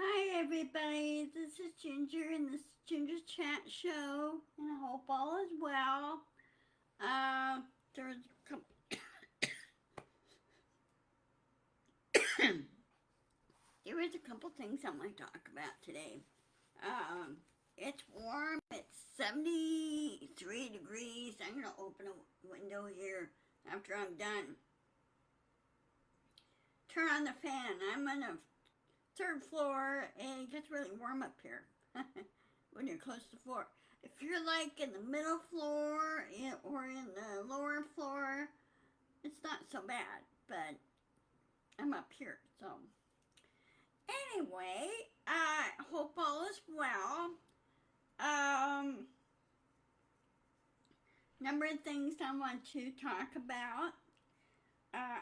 Hi everybody, this is Ginger and this is Ginger's Chat Show, and I hope all is well. Uh, there's a couple, there is a couple things I want to talk about today. Um, it's warm, it's 73 degrees. I'm gonna open a window here after I'm done. Turn on the fan. I'm on the third floor and it gets really warm up here when you're close to the floor. If you're like in the middle floor or in the lower floor, it's not so bad, but I'm up here. So, anyway, I hope all is well. Um, Number of things I want to talk about. Uh,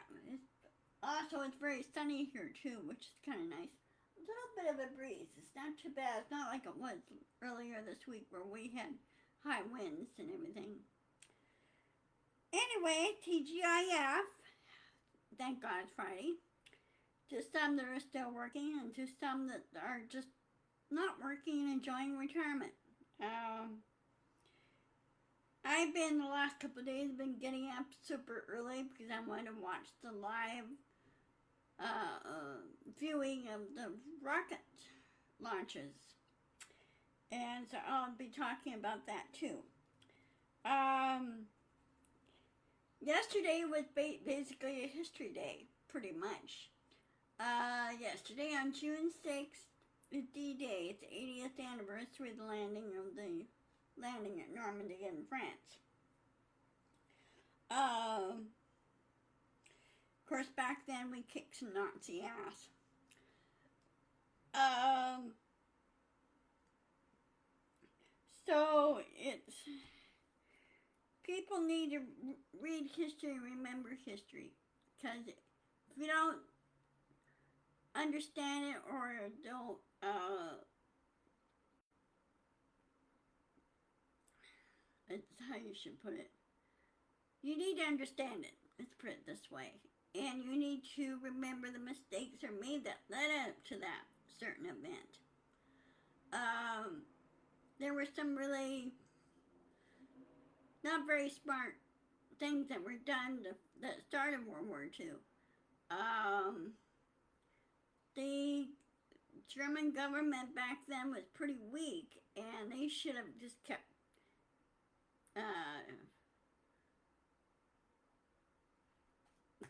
Also, it's very sunny here too, which is kind of nice. A little bit of a breeze. It's not too bad. It's not like it was earlier this week where we had high winds and everything. Anyway, TGIF. Thank God it's Friday. To some that are still working, and to some that are just not working and enjoying retirement. I've been the last couple of days been getting up super early because I wanted to watch the live viewing of the rocket launches, and so I'll be talking about that too. Yesterday was basically a history day, pretty much. Yesterday on June 6th is D-Day. It's the 80th anniversary of the landing at Normandy in France. Of course, back then we kicked some Nazi ass. So it's people need to read history and remember history, because if you don't understand it or don't it's how you should put it. You need to understand it. Let's put it this way. And you need to remember the mistakes that are made that led up to that certain event. There were some really not very smart things that were done that started World War II. The German government back then was pretty weak, and they should have just kept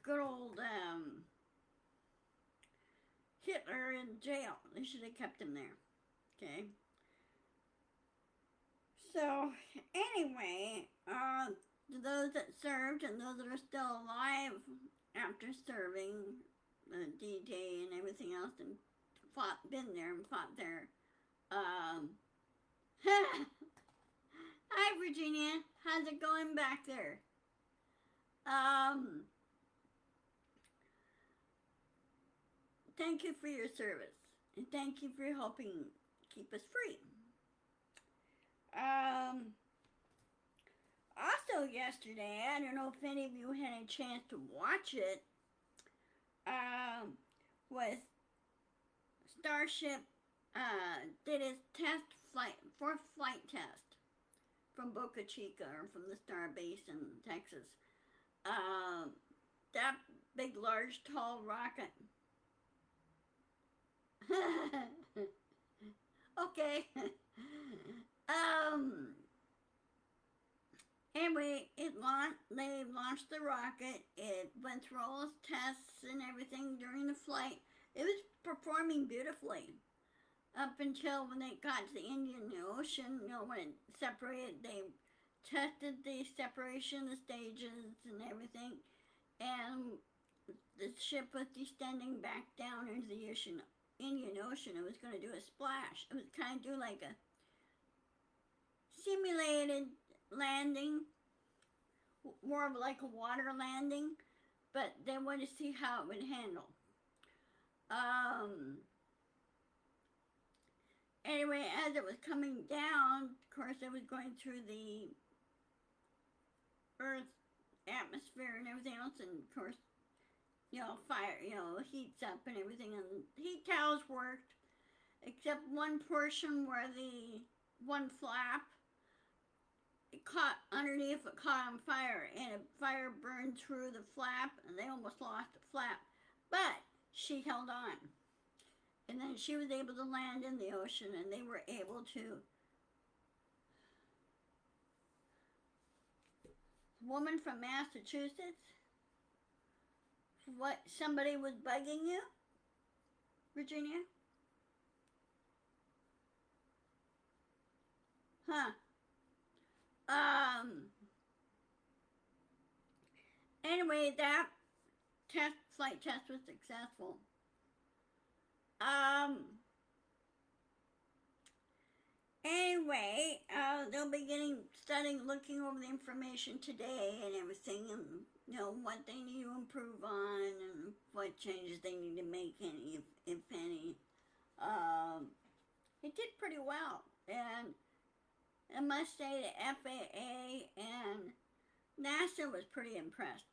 good old Hitler in jail. They should have kept him there. Okay. So anyway, those that served and those that are still alive after serving D-Day and everything else, and been there and fought there. Hi Virginia, how's it going back there? Thank you for your service, and thank you for helping keep us free. Also yesterday, I don't know if any of you had a chance to watch it, was Starship did its fourth flight test from Boca Chica, or from the Star Base in Texas. That big, large, tall rocket. Okay. Anyway, they launched the rocket. It went through all its tests and everything during the flight. It was performing beautifully up until when they got to the Indian Ocean. When it separated, they tested the separation of the stages and everything, and the ship was descending back down into the Indian Ocean. It was going to do a splash. It was kind of do like a simulated landing, more of like a water landing, but they wanted to see how it would handle. Anyway, as it was coming down, of course, it was going through the Earth atmosphere and everything else, and of course, fire, heats up and everything, and heat towels worked. except one portion where the one flap, it caught underneath, it caught on fire, and a fire burned through the flap, and they almost lost the flap. But she held on. And then she was able to land in the ocean, and they were able to. Woman from Massachusetts. What? Somebody was bugging you, Virginia? Huh? Anyway, that flight test was successful. Um. Anyway, they'll be studying, looking over the information today and everything, and what they need to improve on, and what changes they need to make, any, if any. It did pretty well, and I must say the FAA and NASA was pretty impressed.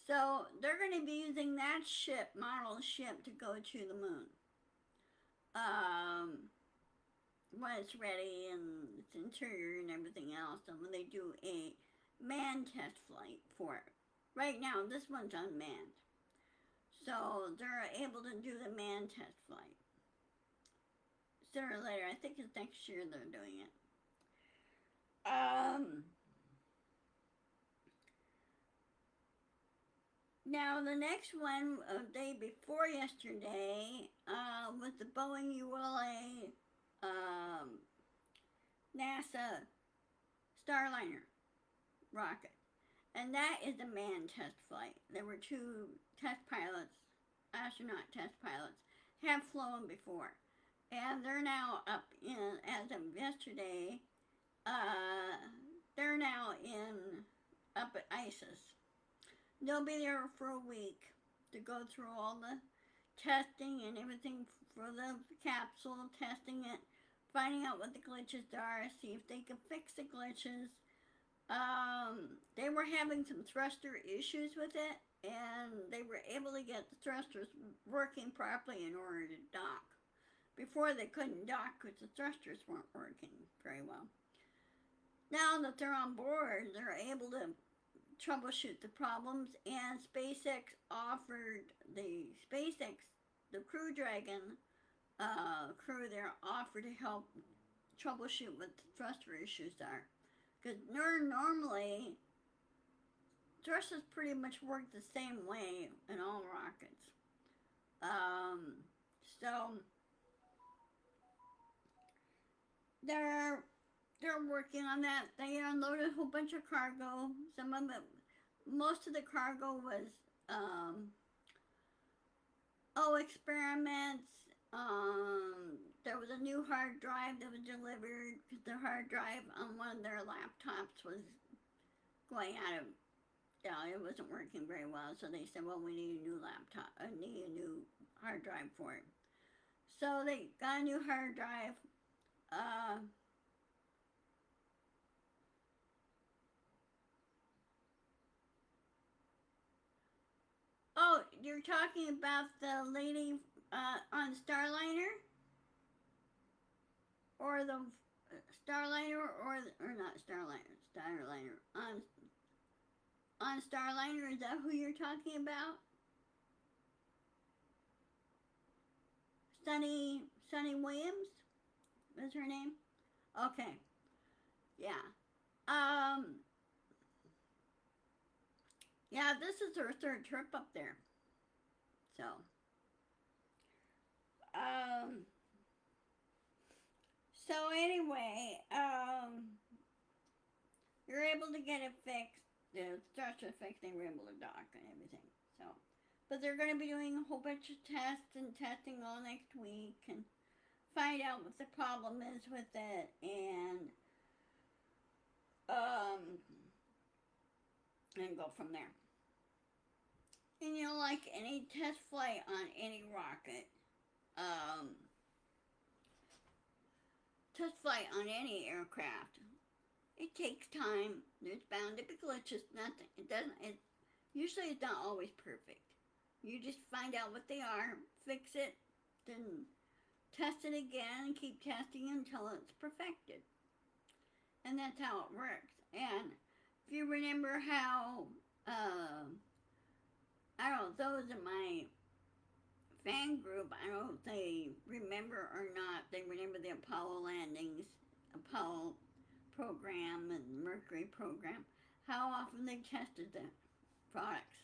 So they're going to be using that model ship, to go to the moon. When it's ready and its interior and everything else, and when they do a manned test flight for it. Right now, this one's unmanned. So they're able to do the manned test flight. Sooner or later, I think it's next year they're doing it. Now the next one, a day before yesterday, was the Boeing ULA NASA Starliner rocket. And that is a manned test flight. There were 2 test pilots, astronaut test pilots, have flown before. And they're now up in, as of yesterday, they're now up at ISIS. They'll be there for a week to go through all the testing and everything for the capsule, testing it, finding out what the glitches are, see if they can fix the glitches. They were having some thruster issues with it, and they were able to get the thrusters working properly in order to dock. Before they couldn't dock because the thrusters weren't working very well. Now that they're on board, they're able to troubleshoot the problems, and SpaceX offered the Crew Dragon crew there offered to help troubleshoot what the thruster issues are. Because normally, thrusters pretty much work the same way in all rockets. So they're working on that. They unloaded a whole bunch of cargo. Some of it, most of the cargo was experiments. There was a new hard drive that was delivered because the hard drive on one of their laptops was going out of, it wasn't working very well. So they said, well, we need a new laptop, need a new hard drive for it. So they got a new hard drive. Oh, you're talking about the lady on Starliner? Or the Starliner, or not Starliner. On Starliner, is that who you're talking about? Sunny Williams? What's her name? Okay. Yeah. Yeah, this is her 3rd trip up there. So, anyway, you're able to get it fixed. The structure fixed, they were able to dock and everything. So, but they're going to be doing a whole bunch of tests and testing all next week and find out what the problem is with it, and go from there. And like any test flight on any rocket, test flight on any aircraft, it takes time. There's bound to be glitches. Usually it's not always perfect. You just find out what they are, fix it, and test it again and keep testing until it's perfected. And that's how it works. And if you remember how, I don't know, those in my fan group, I don't know if they remember or not, they remember the Apollo landings, Apollo program and Mercury program, how often they tested the products,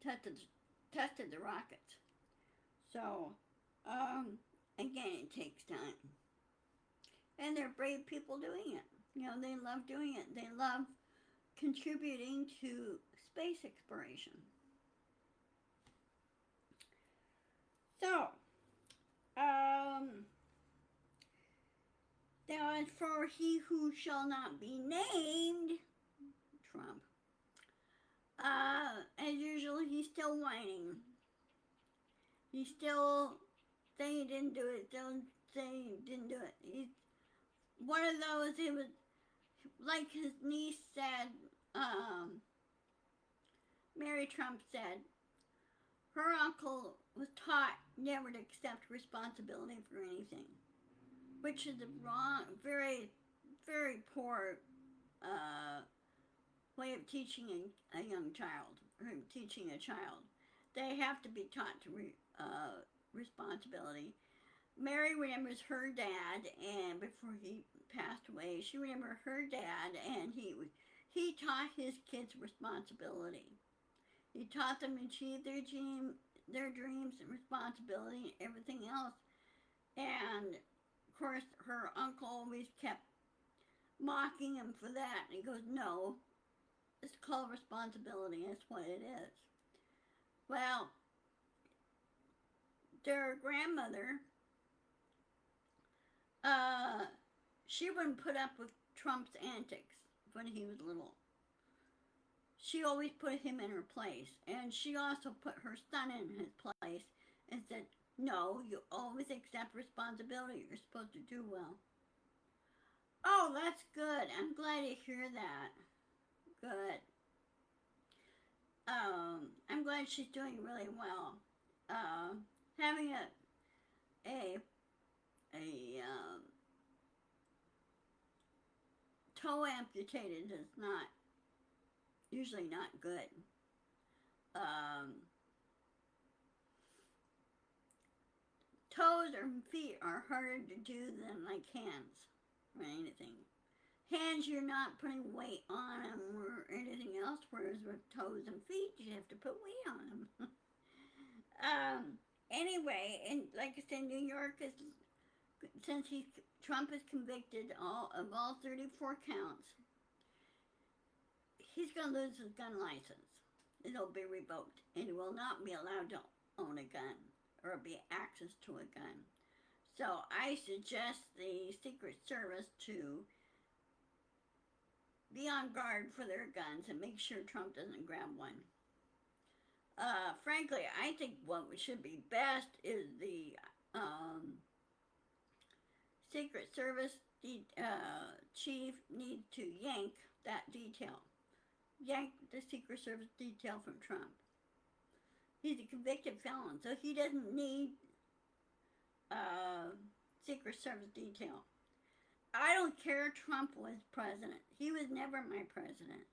tested the rockets. So, again, it takes time. And they're brave people doing it. You know, they love doing it. They love contributing to space exploration. So, now as for he who shall not be named, Trump, as usual, he's still whining. He's still saying he didn't do it, still saying he didn't do it. He's one of those, it was like his niece said, Mary Trump said, her uncle was taught never to accept responsibility for anything, which is a wrong, very, very poor way of teaching a young child, or teaching a child. They have to be taught to responsibility. Mary remembers her dad, and before he passed away, she remembered her dad, and he taught his kids responsibility. He taught them to achieve their dreams and responsibility and everything else. And of course, her uncle always kept mocking him for that. And he goes, "No, it's called responsibility. That's what it is." Well, their grandmother, she wouldn't put up with Trump's antics when he was little. She always put him in her place, and she also put her son in his place and said, "No, you always accept responsibility. You're supposed to do well." Oh, that's good. I'm glad to hear that. Good. I'm glad she's doing really well. Having a toe amputated is usually not good. Toes or feet are harder to do than like hands or anything. Hands, you're not putting weight on them or anything else, whereas with toes and feet, you have to put weight on them. Anyway, and like I said, New York is, since Trump is convicted of all 34 counts, he's going to lose his gun license. It'll be revoked, and he will not be allowed to own a gun or be access to a gun. So I suggest the Secret Service to be on guard for their guns and make sure Trump doesn't grab one. Frankly, I think what should be best is the Secret Service chief needs to yank that detail. Yank the Secret Service detail from Trump. He's a convicted felon, so he doesn't need Secret Service detail. I don't care Trump was president. He was never my president.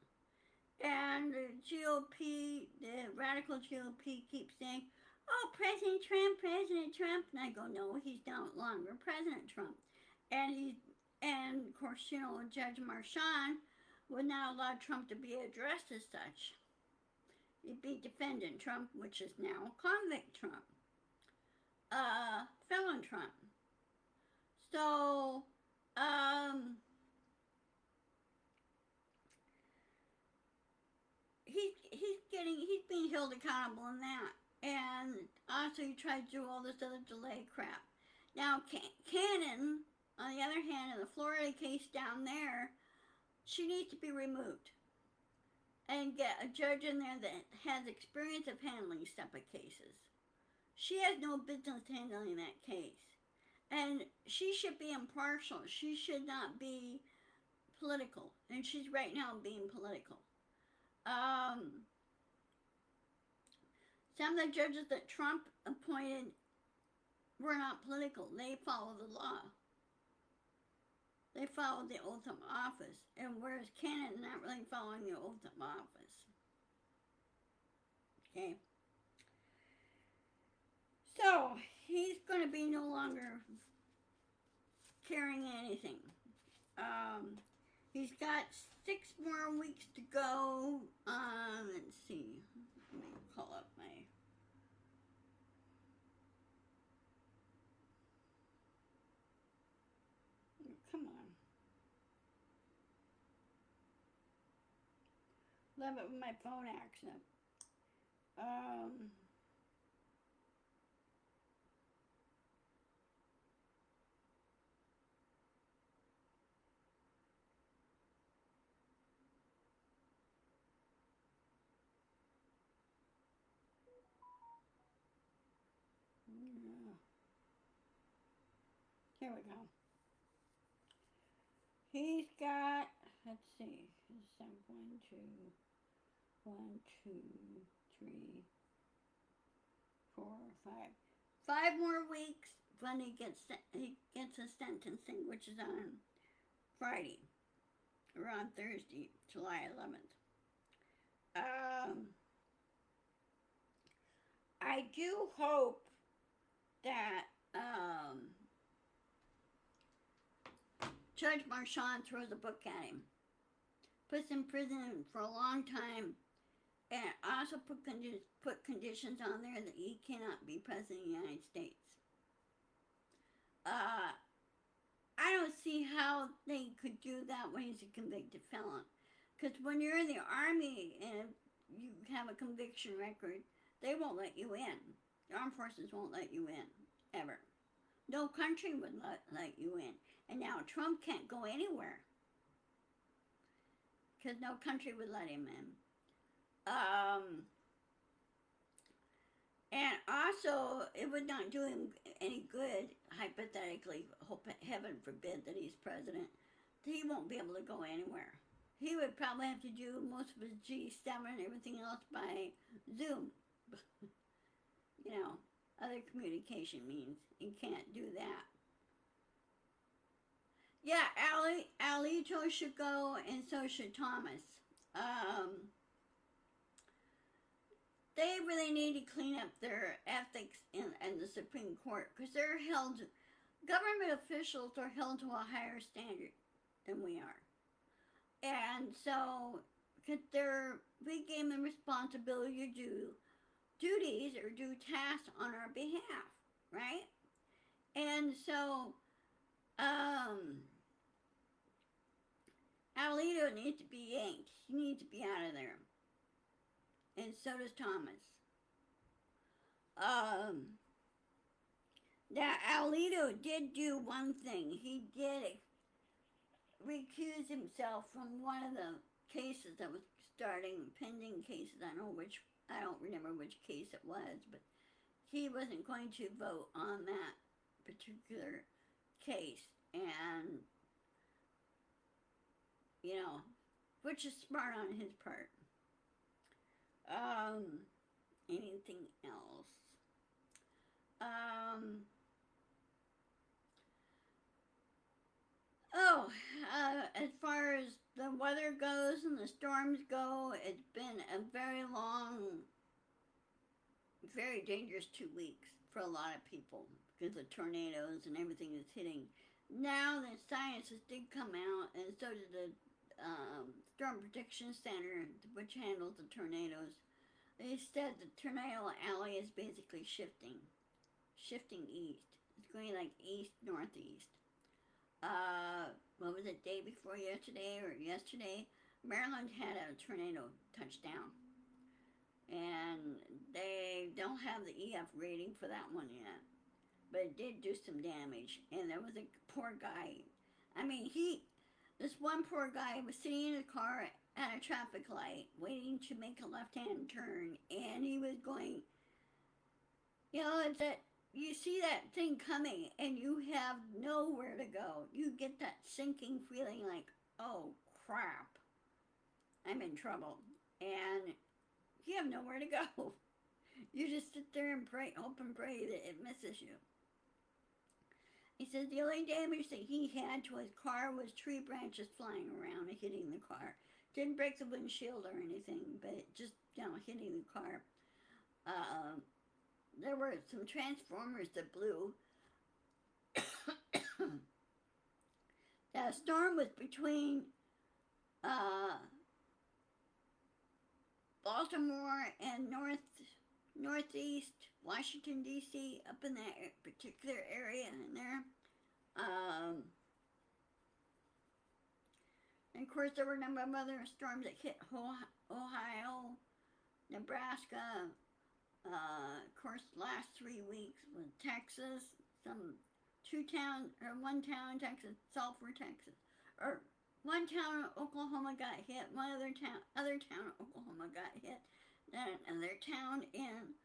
And the GOP, the radical GOP keeps saying, "Oh, President Trump, President Trump." And I go, "No, he's no longer President Trump." And of course, you know, Judge Marchand would not allow Trump to be addressed as such. He'd be defendant Trump, which is now convict Trump. Felon Trump. So, he's being held accountable in that. And also he tried to do all this other delay crap. Now, Cannon, on the other hand, in the Florida case down there, she needs to be removed and get a judge in there that has experience of handling separate cases. She has no business handling that case. And she should be impartial. She should not be political. And she's right now being political. Some of the judges that Trump appointed We're not political. They follow the law. They follow the oath of office. And whereas Canada's not really following the oath of office. Okay. So, he's going to be no longer carrying anything. He's got 6 more weeks to go. Let's see. Let me call up my... Come on. Love it when my phone acts up. Here we go. He's got, let's see, 1, 2, 1, 2, 3, 4, 5. 5 more weeks when he gets a sentencing, which is on Friday or on Thursday, July 11th. I do hope that Judge Marchand throws a book at him, puts him in prison for a long time, and also put conditions on there that he cannot be president of the United States. I don't see how they could do that when he's a convicted felon. Because when you're in the Army and you have a conviction record, they won't let you in. The armed forces won't let you in, ever. No country would let you in. And now Trump can't go anywhere. Because no country would let him in. And also, it would not do him any good, hypothetically, heaven forbid that he's president. He won't be able to go anywhere. He would probably have to do most of his G7 and everything else by Zoom. You know, other communication means. He can't do that. Yeah, Alito should go, and so should Thomas. They really need to clean up their ethics in the Supreme Court, because government officials are held to a higher standard than we are. And so, because we gave them responsibility to do duties or do tasks on our behalf, right? And so, Alito needs to be yanked. He needs to be out of there. And so does Thomas. Now, Alito did do one thing. He did recuse himself from one of the cases that was pending cases. I don't remember which case it was, but he wasn't going to vote on that particular case. And, you know, which is smart on his part. Anything else? As far as the weather goes and the storms go, it's been a very long, very dangerous 2 weeks for a lot of people because of tornadoes and everything that's hitting. Now the scientists did come out, and so did the Storm Protection Center, which handles the tornadoes. They said the tornado alley is basically shifting east. It's going like east, northeast. What was it, day before yesterday or yesterday? Maryland had a tornado touchdown. And they don't have the EF rating for that one yet. But it did do some damage. And there was a poor guy. I mean, this one poor guy was sitting in a car at a traffic light waiting to make a left-hand turn. And he was going, you know, it's that you see that thing coming and you have nowhere to go. You get that sinking feeling like, oh crap, I'm in trouble. And you have nowhere to go. You just sit there and pray, hope and pray that it misses you. He says the only damage that he had to his car was tree branches flying around and hitting the car. Didn't break the windshield or anything, but just, hitting the car. There were some transformers that blew. The storm was between Baltimore and northeast Washington, D.C., up in that particular area in there. And of course, there were a number of other storms that hit Ohio, Nebraska. Of course, last 3 weeks with Texas, one town in Texas, Sulphur, Texas, or one town in Oklahoma got hit. One other town in Oklahoma got hit. Then another town in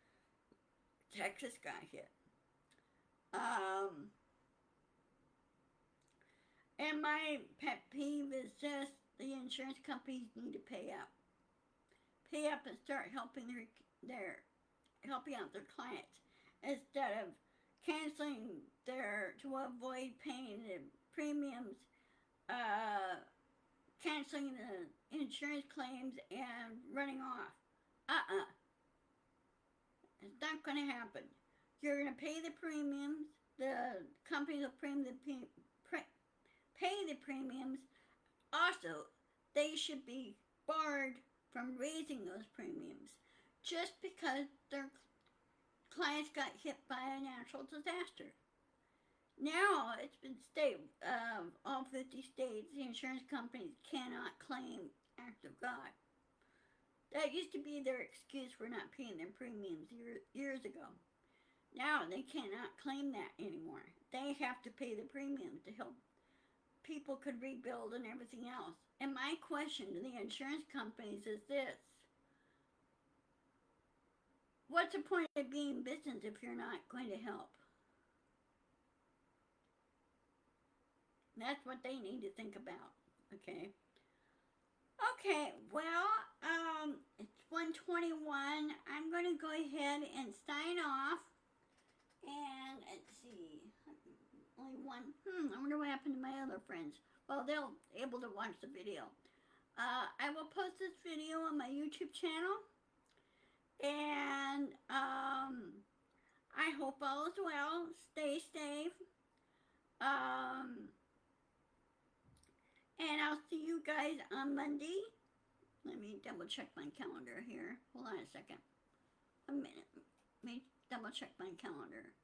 Texas got hit. And my pet peeve is just the insurance companies need to pay up. Pay up and start helping helping out their clients instead of canceling to avoid paying the premiums, canceling the insurance claims and running off. It's not going to happen. You're going to pay the premiums. The companies will pay the premiums. Also, they should be barred from raising those premiums just because their clients got hit by a natural disaster. Now it's been all 50 states, the insurance companies cannot claim act of God. That used to be their excuse for not paying their premiums years ago. Now they cannot claim that anymore. They have to pay the premiums to help people could rebuild and everything else. And my question to the insurance companies is this: what's the point of being in business if you're not going to help? That's what they need to think about, okay? Okay, well, it's 1:21. I'm going to go ahead and sign off. And let's see, only one. I wonder what happened to my other friends. Well, they'll be able to watch the video. I will post this video on my YouTube channel. And I hope all is well. Stay safe. And I'll see you guys on Monday. Let me double check my calendar here. Hold on a second. A minute. Let me double check my calendar.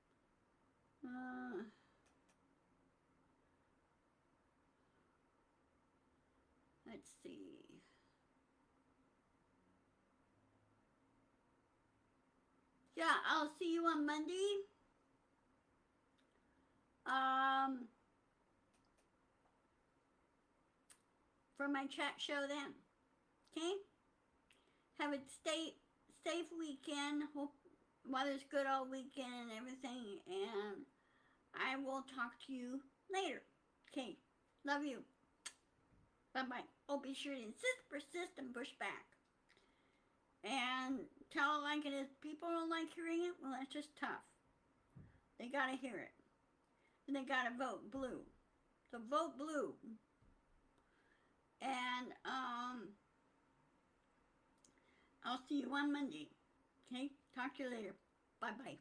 Let's see. Yeah, I'll see you on Monday. For my chat show then. Okay? Have a safe weekend. Hope weather's good all weekend and everything. And I will talk to you later. Okay? Love you. Bye-bye. Oh, be sure to insist, persist, and push back. And tell like it is. People don't like hearing it. Well, that's just tough. They gotta hear it. And they gotta vote blue. So vote blue. And I'll see you on Monday. Okay? Talk to you later. Bye-bye.